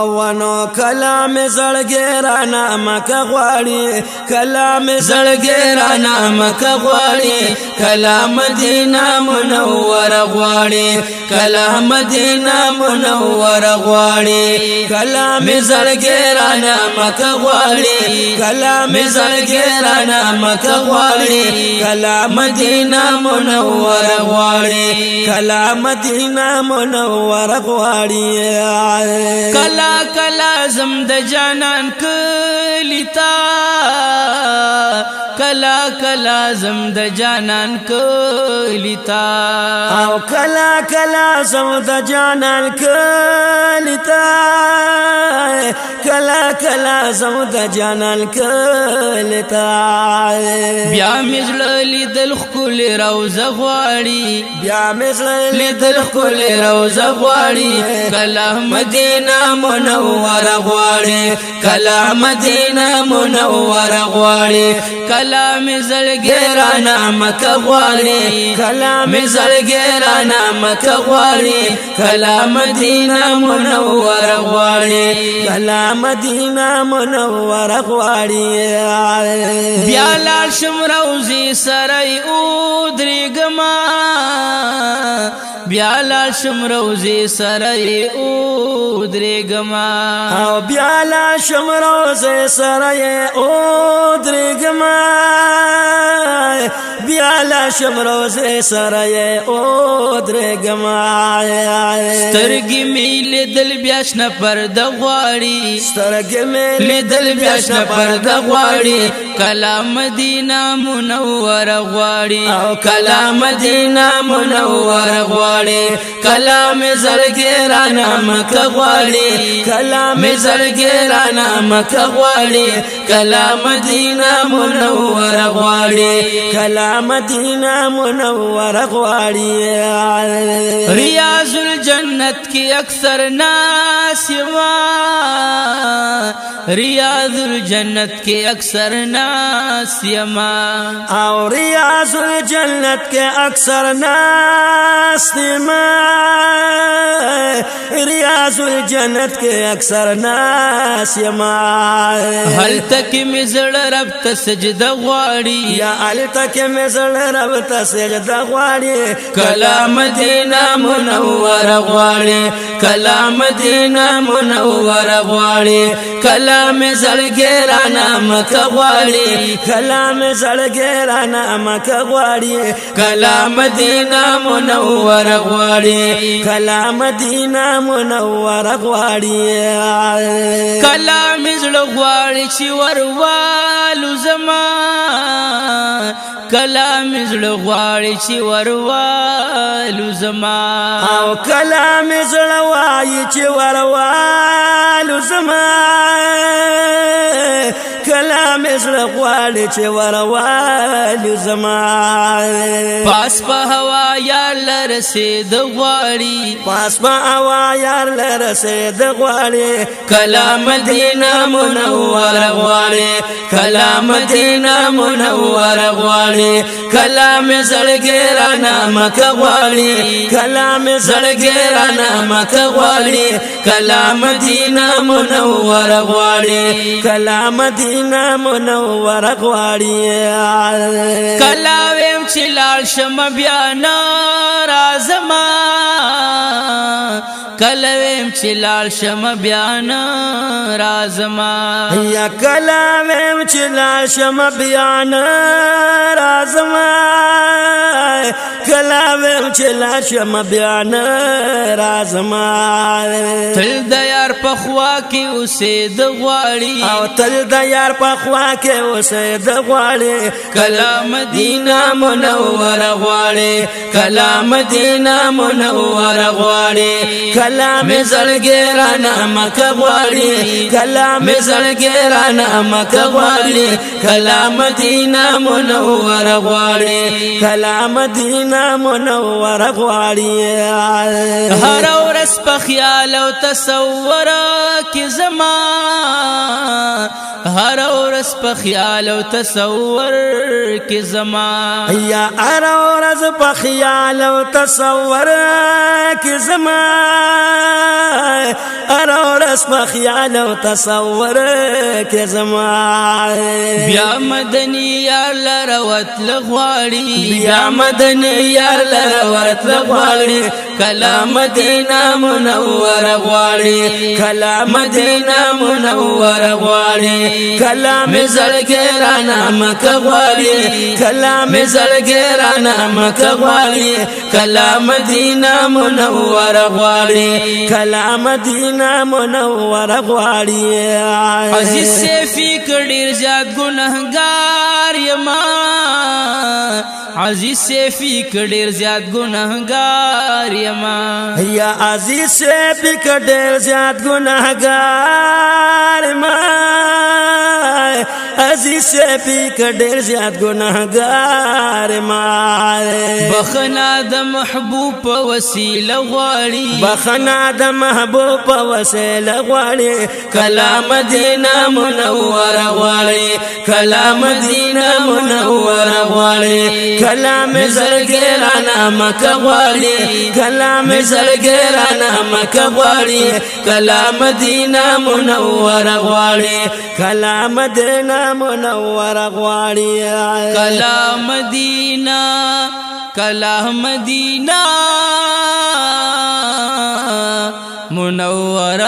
ونو کلام زړګی رانا مکه غواړي کلام زړګی رانا مکه غواړي کلام مدینه منوره غواړي کلام مدینه منوره غواړي کلام زړګی رانا مکه غواړي کلام زړګی رانا مکه غواړي کلام مدینه منوره غواړي کلام مدینه منوره غواړي کلا کلا زم د جانان کلیتا کلا کلا زم د جانان کلیتا او کلا کلا زم د جانان کلیتا کلا کلا زم د جانان کلیتا بیا مزل لیدل خل روزه غواړي بیا مزل لیدل خل روزه غواړي کلا مدینه منوره غواړي کلا مدینه منوره غواړي کلام زړګی رانا مکه غواړي کلام زړګی رانا مکه غواړي کلام مدینه منوره غواړي کلام مدینه منوره غواړي بیا لال شم روزي سره او درګما بیا لال شم روزي سره او درګما او بیا لال شم روزي سره او درګما بیا لال شم روزي سره او درګما سترګې می لیدل بیا شنه پرده غواړي سترګې می لیدل بیا شنه پرده غواړي کلام مدینه منوره غواړي او کلام مدینه منوره غواړي کلام زړګی رانا مکه غواړي کلام زړګی رانا مکه غواړي کلام مدینه منوره غواړي کلام مدینه منوره غواړي ریاض الجنت کی اکثر ناس ریاض الجنت کی اکثر ناس یما او ریاض الجنت کے اکثر ناس یما ریاض الجنت کے اکثر ناس یما هل تک مزړ رب ته سجده غواړي یا هل تک مزړ رب ته سجده غواړي کلام مدینه منوره غواړي کلام مدینه منوره غواړي کلام زړګی رانا مکه غواړي کلام زړګی رانا مکه غواړي کلام مدینه منوره غواړي کلام مدینه منوره غواړي کلام زړه غواړي چې وروالو زما کلام زړه غواړي چې وروالو زما او کلام زړه وایي چې وروالو زما کلام زړه غواړي چې وروالو زما پاس په هوا یار لرسید غواړي پاس په هوا یار لرسید غواړي کلام مدینه منوره غواړي کلام مدینه منوره غواړي کلام زړګی رانا مکه غواړي کلام زړګی رانا مکه غواړي کلام مدینه منوره غواړي کلام مدینه منوره غواړي کلاویم چې لال شم بیا ناراضما کلویم چې لال شم بیا ناراضما یا کلاویم چې لال شم بیا ناراضما کلاویم چې لال شم بیا ناراضما تل د یار په خوا کې اوسې د غواړي او تل د یار په خوا کې اوسې د غواړي کلام مدینه منوره غواړي کلام مدینه منوره غواړي کلام زړګی رانا مکه غواړي کلام زړګی رانا مکه غواړي کلام مدینه منوره غواړي کلام مدینه منوره غواړي هر ورځ په خیال او تصور کې زما هر ورځ په خیال او تصور کې زما یا هر ورځ په خیال او تصور کې زما هر ورځ په خیال او تصور کې زما بیا مدني یار لروت لغواړي بیا مدني یار لروت لغواړي کلا مدینہ منور غواړي کلا مدینہ منور غواړي کلا مزړګرانا مکه غواړي کلا مزړګرانا مکه غواړي کلا مدینہ منور غواړي کلا مدینہ منور غواړي عزیز سیفی کډیر زیات ګناهګار یما عزیز سیفی کډیر زیات ګناهګار یما یا عزیز سیفی کډیر زیات ګناهګار ما عزیز سیفی کډیر زیات ګناهګار ما بخنا د محبوب په وسیله غواړي بخنا د محبوب په وسیله غواړي کلا مدینہ منور غواړي کلا مدینہ منور غواړي کلام زړګرانا مکه غواړي کلام زړګرانا مکه غواړي کلام مدینہ منور غواړي کلام مدینہ منور غواړي کلام مدینہ کلام مدینہ منور